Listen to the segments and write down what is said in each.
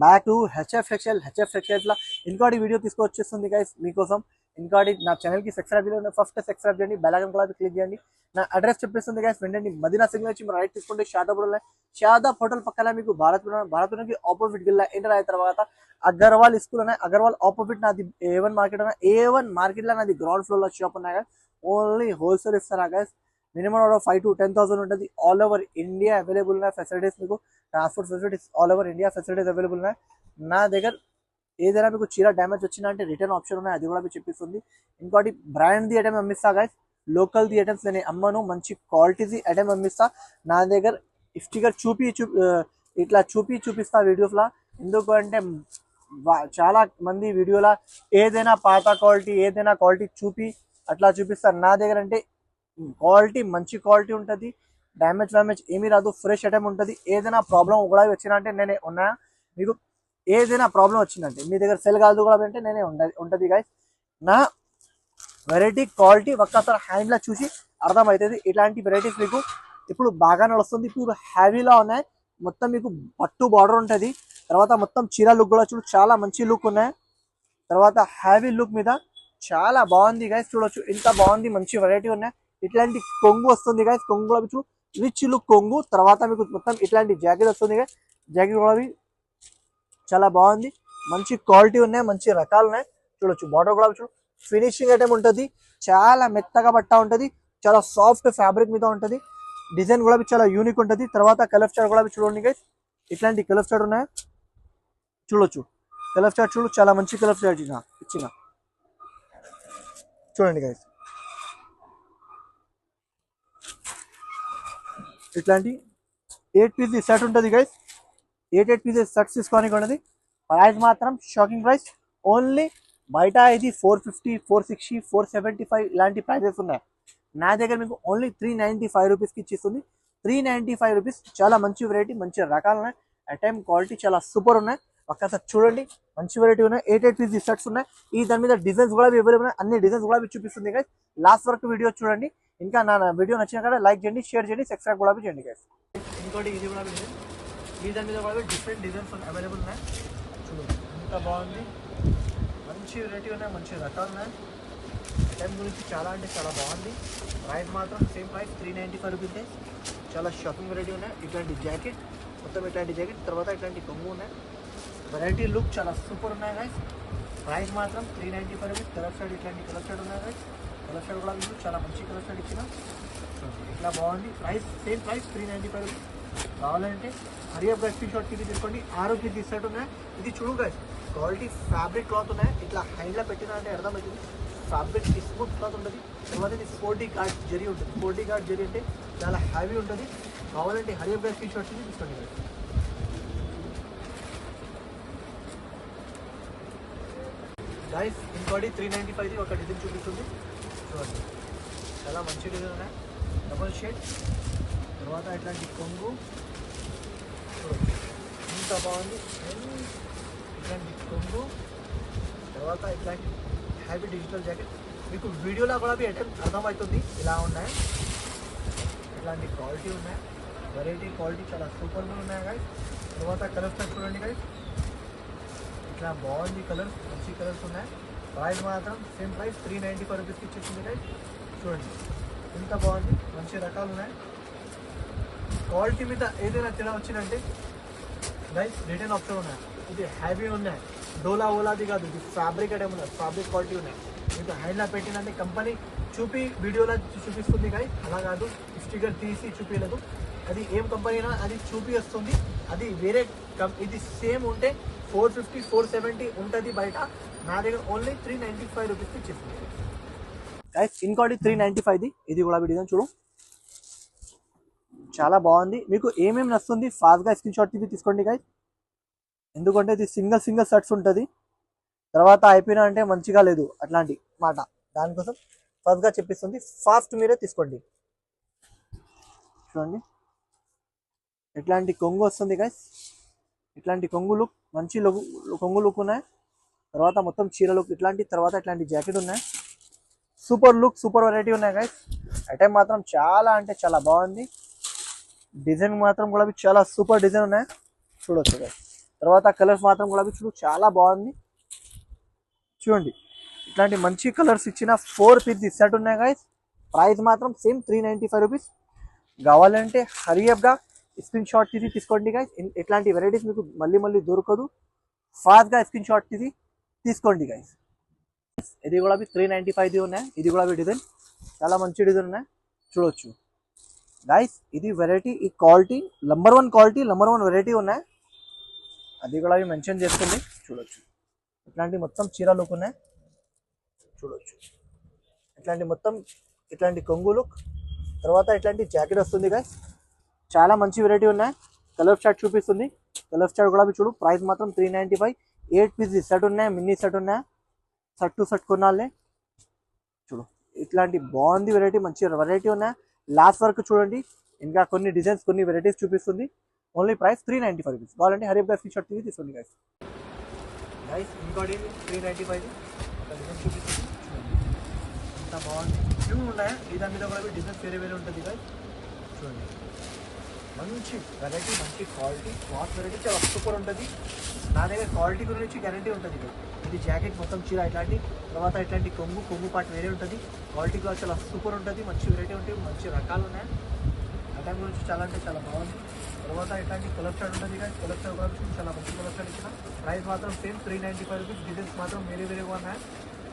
Back to HF లా ఇంకోటి video తీసుకొచ్చేస్తుంది guys మీకోసం. ఇంకోటి నా ఛానల్ కి సబ్స్క్రైబ్ చేయండి, ఫస్ట్ సబ్స్క్రైబ్ చేయండి, బెల్ ఐకాన్ కూడా క్లిక్ చేయండి. నా అడ్రస్ చెప్పేస్తుంది గైస్, వెంటనే మదీనా సిగ్నల్ వచ్చి రైట్ తీసుకోండి. షాదాబ్ హోటల్ పక్కన మీకు భారత్ కి ఆపోజిట్ గిల్లా ఎంటర్ అయిన తర్వాత అగర్వాల్ స్కూల్ ఉన్నాయి. అగర్వాల్ ఆపోజిట్ నాది A1 మార్కెట్ ఉన్నాయి. A1 మార్కెట్ లో నాది గ్రౌండ్ ఫ్లోర్ లో షాప్ ఉన్నాయి గైస్. ఓన్లీ హోల్సేల్ ఇస్తారా గైస్. మినిమం 5 to 10,000 ఉంటుంది. ఆల్ ఓవర్ ఇండియా అవైలబుల్ ఉన్నాయి ఫెసిలిటీస్. మీకు transport facilities all over India facilities available ఉన్నాయి. నా దగ్గర ఏదైనా మీకు చీర డ్యామేజ్ వచ్చినా అంటే రిటర్న్ ఆప్షన్ ఉన్నాయి, అది కూడా మీకు చెప్పిస్తుంది. ఇంకోటి బ్రాండ్ ది ఐటమ్ అమ్మిస్తా గైస్, లోకల్ ది ఐటమ్స్ నేను అమ్మను, మంచి క్వాలిటీది ఐటమ్ అమ్మిస్తా. నా దగ్గర స్టిక్కర్ ఇట్లా చూపిస్తా వీడియోస్లో. ఎందుకంటే చాలా మంది వీడియోలో ఏదైనా పాత క్వాలిటీ ఏదైనా క్వాలిటీ అట్లా చూపిస్తారు. నా దగ్గర అంటే క్వాలిటీ మంచి క్వాలిటీ ఉంటుంది, డ్యామేజ్ ఏమీ రాదు, ఫ్రెష్ ఐటమ్ ఉంటుంది. ఏదైనా ప్రాబ్లం కూడా వచ్చినా అంటే నేనే ఉన్నా. మీకు ఏదైనా ప్రాబ్లం వచ్చిందంటే మీ దగ్గర సెల్ కాదు కూడా అంటే నేనే ఉంటుంది గైస్. నా వెరైటీ క్వాలిటీ ఒక్కసారి హ్యాండ్లో చూసి అర్థమవుతుంది. ఇట్లాంటి వెరైటీస్ మీకు ఇప్పుడు బాగా నడుస్తుంది. ఇప్పుడు హ్యావీలో ఉన్నాయి, మొత్తం మీకు పట్టు బార్డర్ ఉంటుంది. తర్వాత మొత్తం చీర లుక్ కూడా చూడు, చాలా మంచి లుక్ ఉన్నాయి. తర్వాత హ్యావీ లుక్ మీద చాలా బాగుంది గైస్, చూడొచ్చు ఇంత బాగుంది, మంచి వెరైటీ ఉన్నాయి. ఇట్లాంటి కొంగు వస్తుంది గైస్, కొంగు కూడా చూడు రిచ్ లుక్ కొంగు. తర్వాత మీకు మొత్తం ఇట్లాంటి జాకెట్ వస్తుంది గైస్, జాకెట్ కూడా చాలా బాగుంది, మంచి క్వాలిటీ ఉన్నాయి, మంచి రకాలు ఉన్నాయి. చూడొచ్చు బార్డర్ కూడా చూడు ఫినిషింగ్ ఐటమ్ ఉంటుంది, చాలా మెత్తగా బట్ట ఉంటుంది, చాలా సాఫ్ట్ ఫ్యాబ్రిక్ మీద ఉంటుంది. డిజైన్ కూడా చాలా యూనిక్ ఉంటుంది. తర్వాత కలర్ చార్ట్ కూడా చూడండి గైస్, ఇట్లాంటి కలర్ చార్ట్ ఉన్నాయి. చూడొచ్చు కలర్ చార్ట్ చూడు, చాలా మంచి కలర్ చార్ట్ ఇచ్చిన చూడండి గైస్. ఇట్లాంటి 8 పీస్ సెట్ ఉంటుంది గైస్, 8 పీసెస్ సెట్స్ తీసుకోనికి ఉన్నది. ప్రైస్ మాత్రం షాకింగ్ ప్రైస్. ఓన్లీ బయట ఇది 450, 460, 475 ఇలాంటి ప్రైజెస్ ఉన్నాయి. నా దగ్గర మీకు ఓన్లీ 395 రూపీస్కి ఇచ్చిస్తుంది. 395 రూపీస్, చాలా మంచి వెరైటీ, మంచి రకాలు ఉన్నాయి. ఐటమ్ క్వాలిటీ చాలా సూపర్ ఉన్నాయి. ఒక్కసారి చూడండి, మంచి వెరైటీ ఉన్నాయి. 8 పీస్ సెట్స్ ఉన్నాయి. ఈ దాని మీద డిజైన్స్ కూడా అవైలబుల్ ఉన్నాయి, అన్ని డిజైన్స్ కూడా చూపిస్తుంది గైస్. లాస్ట్ వరకు వీడియో చూడండి. ఇంకా నా వీడియో నచ్చిన కదా లైక్ చేయండి, షేర్ చేయండి, సబ్స్క్రైబ్ కూడా చేయండి గైస్. ఇంకోటి ఇది కూడా ఈ దాని మీద కూడా డిఫరెంట్ డిజైన్స్ అవైలబుల్ ఉన్నాయి. చూడండి ఎంత బాగుంది, మంచి వెరైటీ ఉన్నాయి, మంచి రకాలు ఉన్నాయి. టైం గురించి చాలా అంటే చాలా బాగుంది. ప్రైస్ మాత్రం సేమ్ ప్రైస్ 395 రూపీస్. చాలా షాపింగ్ వెరైటీ ఉన్నాయి. ఇట్లాంటి జాకెట్, మొత్తం ఇట్లాంటి జాకెట్, తర్వాత ఇట్లాంటి కొంగు ఉన్నాయి. వెరైటీ లుక్ చాలా సూపర్ ఉన్నాయి గైస్. ప్రైస్ మాత్రం 395 రూపీస్. కలర్ షర్ట్, ఇట్లాంటి కలర్ షర్ట్ ఉన్నాయి గైస్. కలర్ షర్ట్ కూడా మీకు చాలా మంచి కలర్ షర్ట్ ఇచ్చిన, ఇట్లా బాగుంది. Price same price 395 rupees. కావాలంటే హరియప్ గా స్క్రీన్ షాట్ తీసుకోండి. 6 పీస్ సెట్ ఉన్నాయి. ఇది చూడు గైస్, క్వాలిటీ ఫ్యాబ్రిక్ క్లాత్ ఉన్నాయి. ఇట్లా హ్యాండ్లో పెట్టినా అంటే అర్థమవుతుంది, ఫ్యాబ్రిక్ స్మూత్ క్లాత్ ఉంటుంది. తర్వాత ఇది స్పోర్టీ గార్డ్ జరీ ఉంటుంది. స్పోర్టీ గార్డ్ జరీ అంటే చాలా హ్యావీ ఉంటుంది. కావాలంటే హరియప్ గా స్క్రీన్ షాట్ తీసుకోండి గైస్. ఇంకోటి 395 ఒక డిజైన్ చూపిస్తుంది. చూడండి చాలా మంచి డిజైన్ ఉన్నాయి, డబుల్ షేడ్. తర్వాత ఇట్లాంటి కొంగు చూడండి ఇంత బాగుంది, ఇట్లాంటి కొంగు. తర్వాత ఇట్లాంటి హ్యాపీ డిజిటల్ జాకెట్. మీకు వీడియోలో కూడా ఐటమ్ అర్థమవుతుంది ఇలా ఉన్నాయి. ఇట్లాంటి క్వాలిటీ ఉన్నాయి, వెరైటీ క్వాలిటీ చాలా సూపర్గా ఉన్నాయి గైస్. తర్వాత కలర్స్ చూడండి గైస్, ఇట్లా బాగుంది కలర్స్, మంచి కలర్స్ ఉన్నాయి. ప్రైస్ మాత్రం సేమ్ ప్రైస్ 395 రూపీస్కి ఇచ్చేసింది గైస్. చూడండి ఇంత బాగుంది, మంచి రకాలు ఉన్నాయి. క్వాలిటీ మీద ఏదైనా తేడా వచ్చిందంటే గైస్ రిటర్న్ ఆప్షన్ ఉన్నాయి. ఇది హ్యావీ ఉన్నాయి, డోలా ఓలాది కాదు, ఇది ఫ్యాబ్రిక్ ఐటమ్ ఉన్నాయి, ఫ్యాబ్రిక్ క్వాలిటీ ఉన్నాయి. మీకు హ్యాండ్లో పెట్టినంటే కంపెనీ వీడియోలో చూపిస్తుంది గైస్, అలా కాదు స్టిక్కర్ తీసి చూపించలేదు. అది ఏం కంపెనీ అయినా అది చూపిస్తుంది, అది వేరే ఇది సేమ్ ఉంటే 450, 470 ఉంటుంది బయట. నా దగ్గర ఓన్లీ 395 రూపీస్కి ఇచ్చేస్తుంది గైస్. ఇంకోటి 395ది, ఇది కూడా వీడియో చూడు, చాలా బాగుంది. మీకు ఏమేమి నచ్చుతుంది ఫాస్ట్గా స్క్రీన్ షాట్ తీసుకోండి గైస్. ఎందుకంటే ఇది సింగిల్ సెట్స్ ఉంటుంది. తర్వాత అయిపోయినా అంటే మంచిగా లేదు అట్లాంటి మాట, దానికోసం ఫాస్ట్గా చెప్పిస్తుంది. ఫాస్ట్ మీరే తీసుకోండి. చూడండి ఇట్లాంటి కొంగు వస్తుంది గైస్, ఇట్లాంటి కొంగు లుక్, మంచి కొంగు లుక్ ఉన్నాయి. తర్వాత మొత్తం చీర లుక్ ఇట్లాంటి, తర్వాత ఇట్లాంటి జాకెట్ ఉన్నాయి. సూపర్ లుక్, సూపర్ వెరైటీ ఉన్నాయి గైస్. ఐటమ్ మాత్రం చాలా అంటే చాలా బాగుంది. డిజైన్ మాత్రం కూడా చాలా సూపర్ డిజైన్ ఉన్నాయి, చూడొచ్చు గైస్. తర్వాత కలర్స్ మాత్రం గులాబీ చూడు చాలా బాగుంది. చూడండి ఇట్లాంటి మంచి కలర్స్ ఇచ్చిన 4 పీస్ సెట్ ఉన్నాయి గైస్. ప్రైస్ మాత్రం సేమ్ 395 రూపీస్. కావాలంటే హరియప్గా స్క్రీన్ షాట్ తీసి తీసుకోండి గైస్. ఇట్లాంటి వెరైటీస్ మీకు మళ్ళీ మళ్ళీ దొరకదు. ఫాస్ట్గా స్క్రీన్ షాట్ తీసి తీసుకోండి గైస్. ఇది కూడా 395 ఉన్నాయి. ఇది కూడా డిజైన్ చాలా మంచి డిజైన్ ఉన్నాయి చూడొచ్చు గైస్. ఇది వెరైటీ, ఈ quality number 1 quality, number 1 variety ఉన్నాయి. అది కూడా మెన్షన్ చేస్తుంది చూడొచ్చు. ఇట్లాంటి మొత్తం చీర లుక్ ఉన్నాయి చూడొచ్చు. ఇట్లాంటి మొత్తం ఇట్లాంటి కొంగు లుక్, తర్వాత ఇట్లాంటి జాకెట్ వస్తుంది గైస్. చాలా మంచి వెరైటీ ఉన్నాయి. కలర్ చార్ట్ చూపిస్తుంది. కలర్ చార్ట్ కూడా చూడు. ప్రైస్ మాత్రం 395. 8 పీస్ సెట్ ఉన్నాయి, మినీ సెట్ ఉన్నాయి. సెట్ టు సెట్ కొనాలి చూడు. ఇట్లాంటి బాగుంది వెరైటీ, మంచి వెరైటీ ఉన్నాయి. లాస్ట్ వరకు చూడండి. ఇంకా కొన్ని డిజైన్స్, కొన్ని వెరైటీస్ చూపిస్తుంది. Only price 395 rupees. కావాలంటే హరియప్ స్క్రీన్ షాట్ తీసి తీసుకోండి గైస్. గైస్ ఇంకోటి 395 చూపిస్తుంది. ఇంత బాగుంది, ఇవి ఉన్నాయి. దాని మీద కూడా డిజైన్స్ వేరే వేరే ఉంటుంది గైస్. చూడండి మంచి వెరైటీ, మంచి క్వాలిటీ, క్లాత్ వెరైటీ చాలా సూపర్ ఉంటుంది. నా దగ్గర క్వాలిటీ గురించి గ్యారంటీ ఉంటుంది. ఇది జాకెట్ మొత్తం చీర ఇట్లాంటి, తర్వాత ఇట్లాంటి కొంగు పాటు వేరే ఉంటుంది. క్వాలిటీ కూడా చాలా సూపర్ ఉంటుంది. మంచి వెరైటీ ఉంటుంది, మంచి రకాలు ఉన్నాయి. ఐటమ్ గురించి చాలా అంటే చాలా బాగుంది. తర్వాత ఇట్లాంటి కలర్ చార్ట్ ఉంటుంది కదా, కలర్ చార్ట్ కూడా చాలా మంచి కలర్ చార్ట్ ఇచ్చిన. ప్రైస్ మాత్రం సేమ్ 395 రూపీస్. డిజైన్స్ మాత్రం వేరే వేరేగా ఉన్నాయి.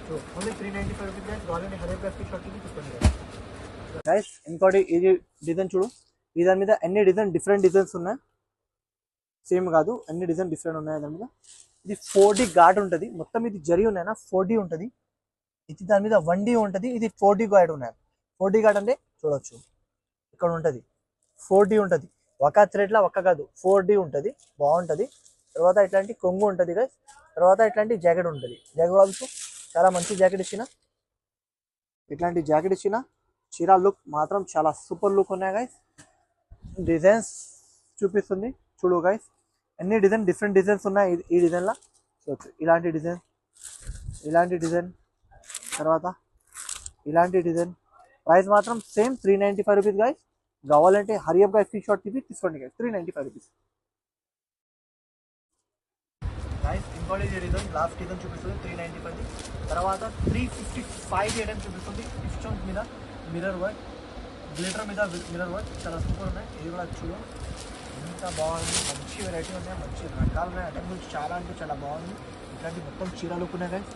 So only 395 rupees guys. కావాలంటే హరే ప్లస్కి షార్ట్ తీసుకోండి గైస్. ఇంకోటి ఇది డిజైన్ చూడు. ఈ దాని మీద అన్ని డిఫరెంట్ డిజైన్స్ ఉన్నాయి. సేమ్ కాదు, అన్ని డిజైన్ డిఫరెంట్ ఉన్నాయి దాని మీద. ఇది 4D గార్డ్ ఉంటుంది. మొత్తం ఇది జరి ఉన్నాయన్నా 4D ఉంటుంది. ఇది దాని మీద 1D ఉంటుంది. ఇది 4D గార్డ్ ఉన్నాయి. 4D గార్డ్ అంటే చూడవచ్చు ఇక్కడ ఉంటుంది. 4D ఉంటుంది. ఒక థ్రెడ్లా ఒక్క కాదు, 4D ఉంటుంది. బాగుంటుంది. తర్వాత ఇట్లాంటి కొంగు ఉంటుంది గైస్. తర్వాత ఇట్లాంటి జాకెట్ ఉంటుంది. జాకెట్ కూడా చాలా మంచి జాకెట్ ఇచ్చిన. ఇట్లాంటి జాకెట్ ఇచ్చిన. చీర లుక్ మాత్రం చాలా సూపర్ లుక్ ఉన్నాయి గైస్. డిజైన్స్ చూపిస్తుంది చూడు గైస్. అన్ని డిఫరెంట్ డిజైన్స్ ఉన్నాయి ఈ డిజైన్లో చూడచ్చు. ఇలాంటి డిజైన్ తర్వాత ఇలాంటి డిజైన్. ప్రైస్ మాత్రం సేమ్ 395 రూపీస్ గైస్. కావాలంటే హరియప్గా స్క్రీన్ షాట్ తీసి తీసుకోండి గైస్. 395 rupees guys. ఇంకోటి డిజైన్ లాస్ట్ డిజైన్ చూపిస్తుంది 395. తర్వాత 355 ఐటమ్ చూపిస్తుంది. డిస్కౌంట్ మీద మిర్రర్ వర్క్, గ్లిటర్ మీద మిర్రర్ వర్క్ చాలా సూపర్ ఉన్నాయి. ఇది కూడా చూడు ఎంత బాగుంది. మంచి వెరైటీ ఉన్నాయి, మంచి రకాలు ఉన్నాయి. ఐటమ్ గురించి చాలా అంటే చాలా బాగుంది. ఇట్లాంటి మొత్తం చీరలు ఉన్నాయి గైస్.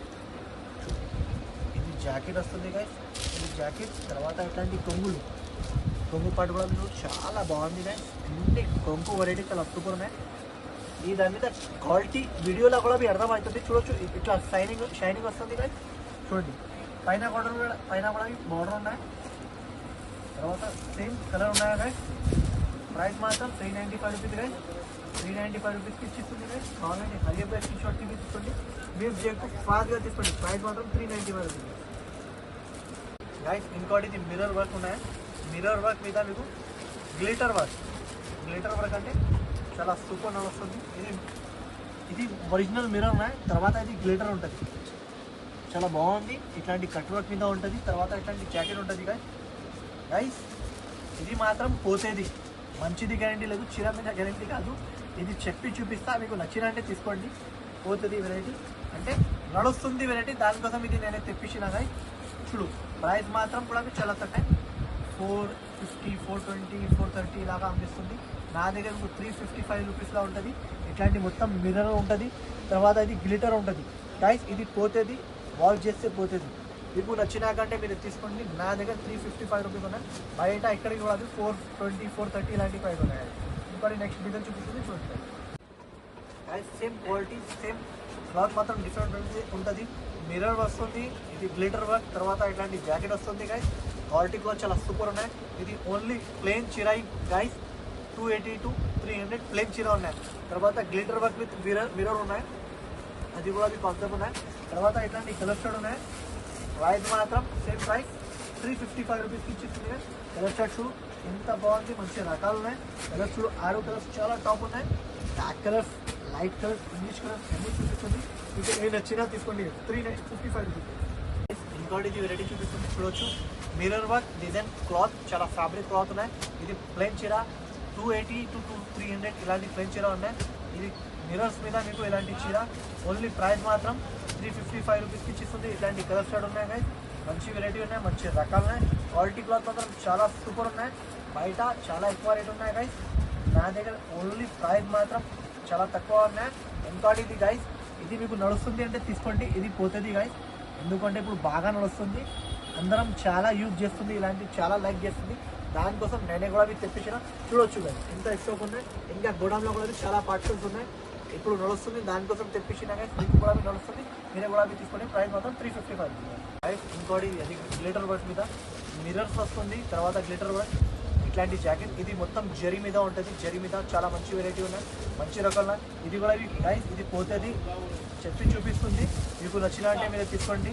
ఇది జాకెట్ వస్తుంది గైస్. ఇది జాకెట్ తర్వాత ఇట్లాంటి కొంగు పాటు కూడా చాలా బాగుంది గైస్. అన్ని కొంగు వెరైటీ చాలా సూపర్ ఉన్నాయి. ఈ దాని మీద క్వాలిటీ వీడియోలో కూడా మీరు అర్థమవుతుంది చూడొచ్చు. ఇట్లా షైనింగ్ వస్తుంది గైస్. చూడండి పైన కూడా బార్డర్ ఉన్నాయి. తర్వాత సేమ్ కలర్ ఉన్నాయి గైస్. ప్రైస్ మాత్రం 395 రూపీస్ గైస్. 395 రూపీస్కి ఇచ్చిస్తుంది గైస్. కావాలంటే హరియప్ స్క్రీన్ షాట్ తీసుకోండి. మీరు చేయకు ఫాస్ట్గా తీసుకోండి. ప్రైస్ మాత్రం 395 రూపీస్ గైస్. ఇంకోటి ఇది మిర్రర్ వర్క్ ఉన్నాయి. మిర్రర్ వర్క్ మీద మీకు గ్లిటర్ వర్క్ అంటే చాలా సూపర్ వస్తుంది. ఇది ఒరిజినల్ మిర్రర్ ఉన్నాయి. తర్వాత ఇది గ్లిటర్ ఉంటుంది. చాలా బాగుంది. ఇట్లాంటి కట్ వర్క్ మీద ఉంటుంది. తర్వాత ఇట్లాంటి జాకెట్ ఉంటుంది గైస్. ఇది మాత్రం పోతేది మంచిది గ్యారంటీ లేదు. చీర మీద గ్యారంటీ కాదు. ఇది చెప్పి చూపిస్తా. మీకు నచ్చినంటే తీసుకోండి. పోతుంది వెరైటీ అంటే నడుస్తుంది వెరైటీ. దానికోసం ఇది నేనే తెప్పించిన గైస్. చూడు ప్రైస్ మాత్రం కూడా చాలా తక్కువ. 450, 420, 430 లాగా అనిపిస్తుంది. నా దగ్గర మీకు 355 రూపీస్లో ఉంటుంది. ఇట్లాంటి మొత్తం మిర్రర్ ఉంటుంది. తర్వాత ఇది గ్లిటర్ ఉంటుంది గైస్. ఇది పోతుంది, వాష్ చేస్తే పోతుంది. మీకు నచ్చినాకంటే మీరు తీసుకోండి. నా దగ్గర 355 రూపీస్ ఉన్నాయి. బయట ఎక్కడికి కూడా 420, 430 ఇలాంటి ప్రైస్ ఉన్నాయి. ఇంకోటి నెక్స్ట్ డిజైన్ చూపిస్తుంది చూడండి guys. Same quality, same cloth మాత్రం డిఫరెంట్ ఉంటుంది. మిర్రర్ వస్తుంది. ఇది గ్లిటర్ వర్క్. తర్వాత ఇట్లాంటి జాకెట్ వస్తుంది గైస్. క్వాలిటీ కూడా చాలా సూపర్ ఉన్నాయి. ఇది ఓన్లీ ప్లెయిన్ చీర గైస్. 280 to 300 ప్లెయిన్ చీర ఉన్నాయి. తర్వాత గ్లిటర్ వర్క్ విత్ మిర్రర్ ఉన్నాయి. అది కూడా కాన్సెప్ట్ ఉన్నాయి. తర్వాత ఇట్లాంటి కలర్ షాట్ ఉన్నాయి. ప్రైస్ మాత్రం సేమ్ ప్రైస్ 355 రూపీస్కి ఇచ్చిస్తుంది. కలర్ షాట్ చూడు ఎంత బాగుంది. మంచి రకాలు ఉన్నాయి. కలర్స్ చూడు 6 కలర్స్ చాలా టాప్ ఉన్నాయి. Black colours, light colours, English colours అన్నీ చూపిస్తుంది. మీకు ఏం నచ్చినా తీసుకోండి. 355 రూపీస్. ఇంకోటి వెరైటీ చూపిస్తుంది చూడొచ్చు. మిర్రర్ వర్క్ డిజైన్ క్లాత్ చాలా ఫ్యాబ్రిక్ క్లాత్ ఉన్నాయి. ఇది ప్లెయిన్ చీర 280 to 300 ఇలాంటి ప్లెయిన్ చీర ఉన్నాయి. ఇది మిరర్స్ మీద మీకు ఇలాంటి చీర ఓన్లీ ప్రైస్ మాత్రం 355 రూపీస్కి ఇచ్చిస్తుంది. ఇట్లాంటి కలర్ షేడ్ ఉన్నాయి గైస్, మంచి వెరైటీ ఉన్నాయి, మంచి రకాలు ఉన్నాయి. క్వాలిటీ క్లాత్ మాత్రం చాలా సూపర్ ఉన్నాయి. బయట చాలా ఎక్కువ రేట్ ఉన్నాయి గైస్, నా దగ్గర ఓన్లీ ప్రైస్ మాత్రం చాలా తక్కువ ఉన్నాయి. ఇంకోటి ఇది గైస్, ఇది మీకు నడుస్తుంది అంటే తీసుకోండి, ఇది పోతుంది గైస్. ఎందుకంటే ఇప్పుడు బాగా నడుస్తుంది, అందరం చాలా యూజ్ చేస్తుంది, ఇలాంటి చాలా లైక్ చేస్తుంది. దానికోసం నేనే కూడా మీకు తెప్పించిన. చూడొచ్చు గైస్ ఎంత స్టాక్ ఉన్నాయి, ఇంకా గోడౌన్లో కూడా చాలా పార్సల్స్ ఉన్నాయి. ఇప్పుడు నడుస్తుంది, దానికోసం తెప్పించిన గైస్. మీకు కూడా నడుస్తుంది, మీరే కూడా తీసుకోండి. ప్రైస్ మాత్రం 355 గైస్. ఇంకోటి అది గ్లిటర్ వర్క్ మీద మిరర్స్ వస్తుంది, తర్వాత గ్లిటర్ వర్క్ ఇట్లాంటి జాకెట్. ఇది మొత్తం జరీ మీద ఉంటుంది, జరీ మీద చాలా మంచి వెరైటీ ఉన్నాయి, మంచి రకాల. ఇది కూడా గైస్ ఇది పోతుంది, చెప్పి చూపిస్తుంది. మీకు నచ్చిన అంటే మీరు తీసుకోండి.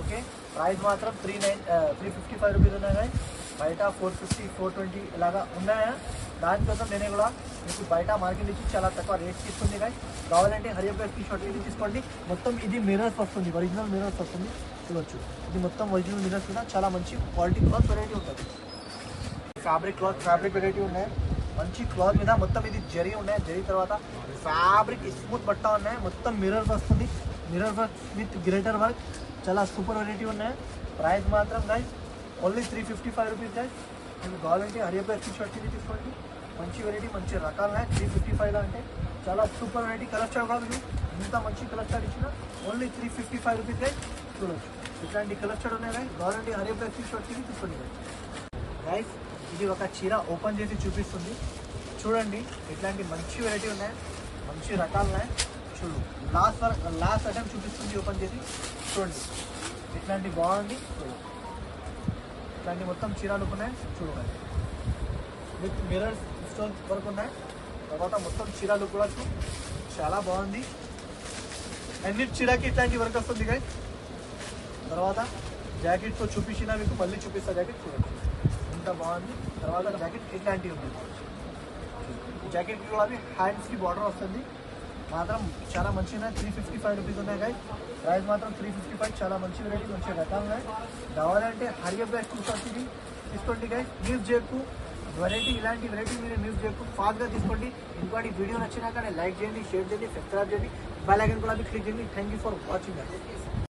ఓకే, ప్రైస్ మాత్రం 355 రూపీస్ ఉన్నాయి గైస్. బయట 450 420 ఇలాగా ఉన్నాయా. దానికోసం నేనే కూడా మీకు బయట మార్కెట్ నుంచి చాలా తక్కువ రేట్కి ఇస్తుంది గైస్. కావాలంటే హరియబ్బాయి షార్ట్ ఇది తీసుకోండి. మొత్తం ఇది మిరర్స్ వస్తుంది, ఒరిజినల్ మిరర్స్ వస్తుంది. చూడొచ్చు, ఇది మొత్తం ఒరిజినల్ మిరర్స్ కూడా చాలా మంచి క్వాలిటీ క్లాత్ వెరైటీ ఉంటుంది. ఫ్యాబ్రిక్ వెరైటీ ఉన్నాయి, మంచి క్లాత్ మీద మొత్తం ఇది జరీ ఉన్నాయి. జరీ తర్వాత ఫ్యాబ్రిక్ స్మూత్ బట్ట ఉన్నాయి, మొత్తం మిరర్స్ వస్తుంది. Mirror work with greater work చాలా సూపర్ వెరైటీ ఉన్నాయి. ప్రైస్ మాత్రం గైస్ ఓన్లీ 355 రూపీస్ గైస్. మీకు కావాలంటే హరియబ్బాయి షార్ట్ ఇది తీసుకోండి. మంచి వెరైటీ, మంచి రకాలు ఉన్నాయి. 355 అంటే చాలా సూపర్ వెరైటీ. కలర్ స్టార్ కాదు, మీకు ఇంత మంచి కలర్ స్టార్ ఇచ్చిన ఓన్లీ 355 రూపీస్ గైస్. చూడొచ్చు, ఇట్లాంటి కలర్ స్టార్ ఉన్నాయి గైస్. కావాలంటే హరియబ్బాయి షార్ట్ ఇది తీసుకోండి గైస్. ఇది ఒక చీర ఓపెన్ చేసి చూపిస్తుంది, చూడండి. ఇట్లాంటి మంచి వెరైటీ ఉన్నాయి, మంచి రకాలు ఉన్నాయి. చూడు, లాస్ట్ ఐటమ్ చూపిస్తుంది ఓపెన్ చేసి, చూడండి. ఇట్లాంటి బాగుంది, చూడు. ఇట్లాంటి మొత్తం చీరలు ఉన్నాయి, చూడండి. విత్ మిరర్స్ స్టోన్ వరకు ఉన్నాయి. తర్వాత మొత్తం చీరలు కూడా చాలా బాగుంది. అన్ని చీరకి ఇట్లాంటి వర్క్ వస్తుంది గైస్. తర్వాత జాకెట్తో చూపించిన మీకు మళ్ళీ చూపిస్తా. జాకెట్ చూడండి ఎంత బాగుంది. తర్వాత జాకెట్ ఇట్లాంటివి ఉంది. జాకెట్ కూడా హ్యాండ్స్కి బార్డర్ వస్తుంది, మాత్రం చాలా మంచిగా 355 రూపీస్ ఉన్నాయి గైస్. ప్రైస్ మాత్రం 355. చాలా మంచి వెరైటీ, మంచి రకాలు ఉన్నాయి. కావాలంటే హరియబ్బాయి చూసి తీసుకోండి గైస్. న్యూస్ చేయకు వెరైటీ, ఇలాంటి వెరైటీ మీరు న్యూస్ చేయకు, ఫాస్ట్గా తీసుకోండి. ఇంకోటి వీడియో నచ్చినాక లైక్ చేయండి, షేర్ చేయండి, సబ్స్క్రైబ్ చేయండి, బెల్ ఐకాన్ కూడా క్లిక్ చేయండి. Thank you for watching.